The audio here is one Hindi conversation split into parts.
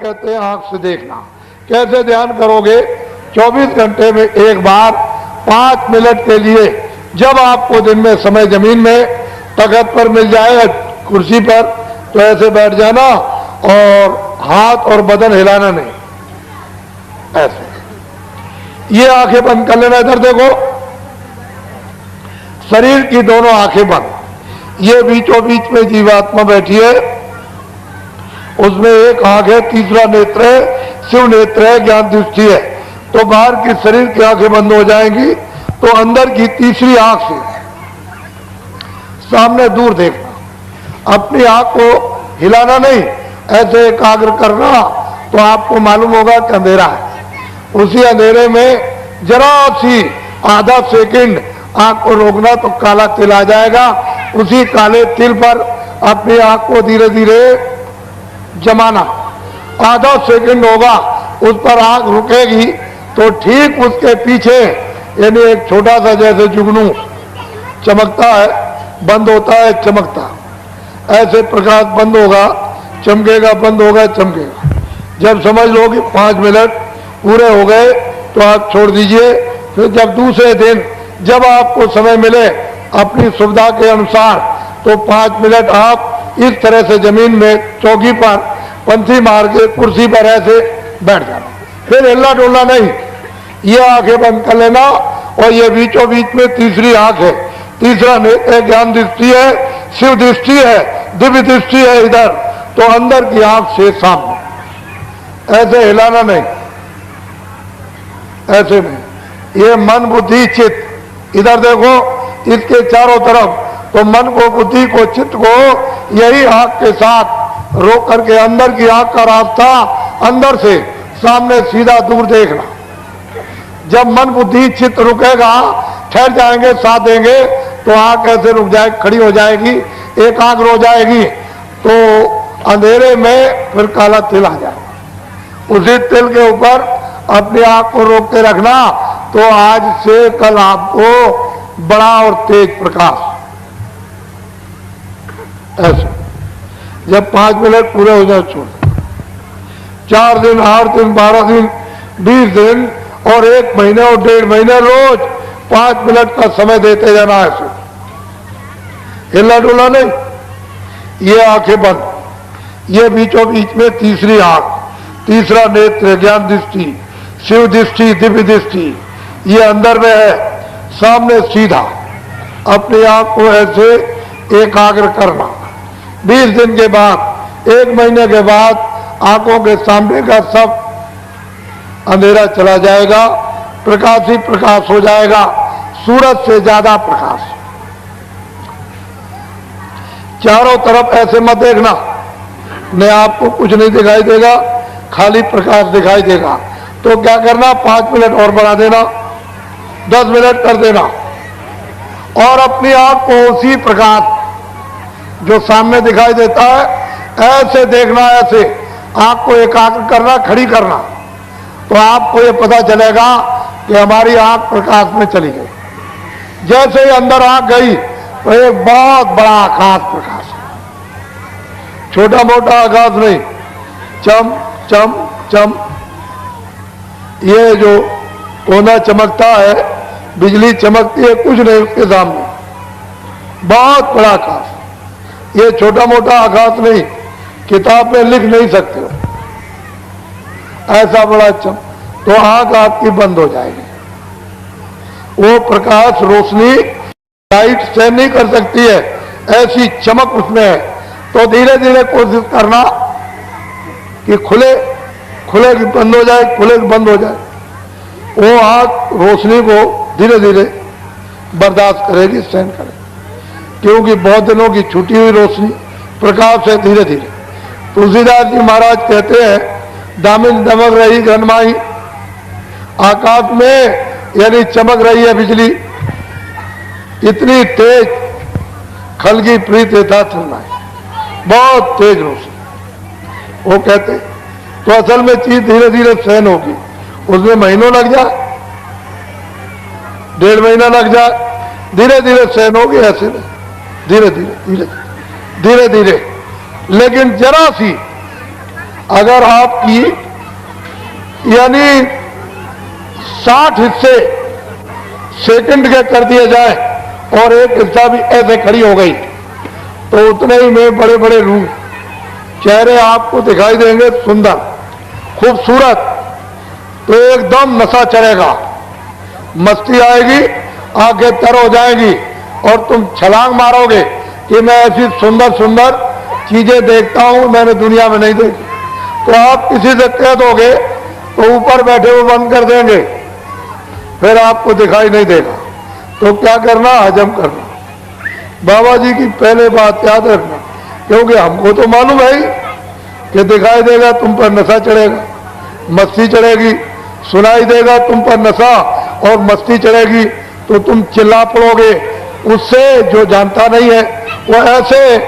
कहते हैं आंख से देखना। कैसे ध्यान करोगे? 24 घंटे में एक बार 5 मिनट के लिए, जब आपको दिन में समय जमीन में तख्त पर मिल जाए, कुर्सी पर, तो ऐसे बैठ जाना और हाथ और बदन हिलाना नहीं, ऐसे। ये आंखें बंद कर लेना। इधर देखो, शरीर की दोनों आंखें बंद। ये बीचों बीच में जीवात्मा बैठी है, उसमें एक आंख है, तीसरा नेत्र है, शिव नेत्र है, ज्ञान दृष्टि है। तो बाहर की शरीर की आंखें बंद हो जाएंगी, तो अंदर की तीसरी आंख से सामने दूर देखना। अपनी आंख को हिलाना नहीं, ऐसे एकाग्र करना, तो आपको मालूम होगा कि अंधेरा है। उसी अंधेरे में जरा सी आधा सेकंड आंख को रोकना, तो काला तिल आ जाएगा। उसी काले तिल पर अपनी आंख को धीरे धीरे जमाना। आधा सेकंड होगा, उस पर आंख रुकेगी, तो ठीक उसके पीछे, यानी एक छोटा सा जैसे जुगनू चमकता है, बंद होता है, चमकता, ऐसे प्रकाश बंद होगा, चमकेगा, बंद होगा, चमकेगा। जब समझ लो कि 5 मिनट पूरे हो गए, तो आप छोड़ दीजिए। फिर जब दूसरे दिन जब आपको समय मिले अपनी सुविधा के अनुसार, तो 5 मिनट आप इस तरह से जमीन में चौकी पर पंथी मार के कुर्सी पर ऐसे बैठ जाना, फिर हिलना डुलना नहीं। ये आंखें बंद कर लेना। और ये बीचों बीच में तीसरी आंख है, तीसरा नेत्र ज्ञान दृष्टि है, शिव दृष्टि है, दिव्य दृष्टि है इधर, तो अंदर की आंख से सामने, ऐसे हिलाना नहीं, ऐसे नहीं। ये मन बुद्धि चित्त, इधर देखो, इसके चारों तरफ, तो मन को, बुद्धि को, चित्त को यही आंख के साथ रोक करके अंदर की आंख का रास्ता, अंदर से सामने सीधा दूर देखना। जब मन बुद्धि चित्त रुकेगा, ठहर जाएंगे, साथ देंगे, तो आंख ऐसे रुक जाए, खड़ी हो जाएगी, एकाग्र हो जाएगी, तो अंधेरे में फिर काला तिल आ जाएगा। उसी तिल के ऊपर अपनी आंख को रोक के रखना, तो आज से कल आपको बड़ा और तेज प्रकाश, ऐसे। जब 5 मिनट पूरे हो जाए, छोड़। 4 दिन, 8 दिन, 12 दिन, 20 दिन और 1 महीने और 1.5 महीने रोज 5 मिनट का समय देते जाना, ऐसे हिला डुला नहीं। ये आंखें बंद, ये बीचों बीच में तीसरी आंख, तीसरा नेत्र ज्ञान दृष्टि, शिव दृष्टि, दिव्य दृष्टि, ये अंदर में है, सामने सीधा अपनी आंख को ऐसे एकाग्र करना। 20 दिन के बाद, 1 महीने के बाद आंखों के सामने का सब अंधेरा चला जाएगा, प्रकाश ही प्रकाश हो जाएगा, सूरज से ज्यादा प्रकाश। चारों तरफ ऐसे मत देखना, न आपको कुछ नहीं दिखाई देगा, खाली प्रकाश दिखाई देगा। तो क्या करना, 5 मिनट और बढ़ा देना, 10 मिनट कर देना, और अपनी आंख को उसी प्रकाश जो सामने दिखाई देता है ऐसे देखना, ऐसे आंख को एकाग्र करना, खड़ी करना, तो आपको ये पता चलेगा कि हमारी आंख प्रकाश में चली गई। जैसे ही अंदर आंख गई, तो एक बहुत बड़ा आकाश प्रकाश है, छोटा मोटा आकाश नहीं, चम चम चम। ये जो कोना चमकता है, बिजली चमकती है, कुछ नहीं उसके सामने, बहुत बड़ा आकाश। ये छोटा मोटा आकाश नहीं, किताब में लिख नहीं सकते हो, ऐसा बड़ा चम। तो आंख आपकी बंद हो जाएगी। वो प्रकाश, रोशनी लाइट से नहीं कर सकती है, ऐसी चमक उसमें है। तो धीरे धीरे कोशिश करना कि खुले खुले की बंद हो जाए, खुले की बंद हो जाए। वो आंख रोशनी को धीरे धीरे बर्दाश्त करेगी, सहन करेगी, क्योंकि बहुत दिनों की छूटी हुई रोशनी प्रकाश है। धीरे धीरे तुलसीदास जी महाराज कहते हैं, दामिन दमक रही घनमाई, आकाश में यानी चमक रही है बिजली, इतनी तेज खलगी प्रीत था चलनाई, बहुत तेज रोशनी। वो कहते तो असल में चीज धीरे धीरे सहन होगी, उसमें महीनों लग जाए, 1.5 महीना लग जाए, धीरे धीरे सहन होगी, ऐसे नहीं, धीरे धीरे धीरे धीरे धीरे। लेकिन जरा सी अगर आपकी यानी 60 हिस्से सेकंड के कर दिए जाए और एक हिस्सा भी ऐसे खड़ी हो गई तो उतने ही में बड़े बड़े रूप चेहरे आपको दिखाई देंगे, सुंदर खूबसूरत। तो एकदम नशा चढ़ेगा, मस्ती आएगी, आंखें तर हो जाएगी और तुम छलांग मारोगे कि मैं ऐसी सुंदर सुंदर चीजें देखता हूं, मैंने दुनिया में नहीं देखी। तो आप किसी से कह दोगे तो ऊपर बैठे हुए बंद कर देंगे, फिर आपको दिखाई नहीं देगा। तो क्या करना, हजम करना। बाबा जी की पहले बात याद रखना, क्योंकि हमको तो मालूम है ही कि दिखाई देगा, तुम पर नशा चढ़ेगा, मस्ती चढ़ेगी, सुनाई देगा तुम पर नशा और मस्ती चढ़ेगी तो तुम चिल्ला पड़ोगे। उससे जो जानता नहीं है वो ऐसे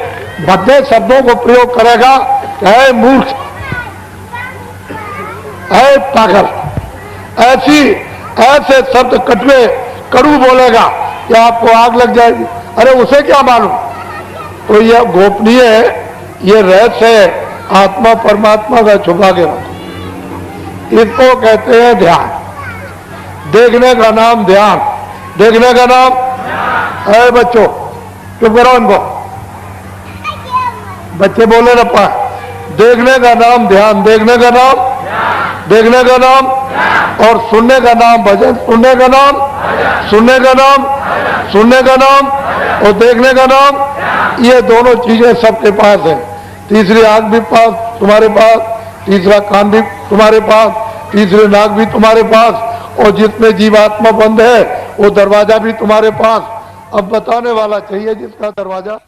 भद्दे शब्दों को प्रयोग करेगा, है मूर्ख, है पागल, ऐसे शब्द कटवे कड़ू बोलेगा कि आपको आग लग जाएगी। अरे उसे क्या मालूम। तो यह गोपनीय है, यह रहस्य है, आत्मा परमात्मा का छुपा के रखो। इसको कहते हैं ध्यान। देखने का नाम ध्यान, देखने का नाम है। बच्चों चुप करो इनको, बच्चे बोले ना पाए। देखने का नाम ध्यान, देखने का नाम, देखने का नाम, और सुनने का नाम भजन, सुनने का नाम, सुनने का नाम, सुनने का नाम, और देखने का नाम। ये दोनों चीजें सबके पास है। तीसरी आंख भी पास तुम्हारे पास, तीसरा कान भी तुम्हारे पास, तीसरी नाक भी तुम्हारे पास, और जिसमें जीवात्मा बंद है वो दरवाजा भी तुम्हारे पास। अब बताने वाला चाहिए जिसका दरवाजा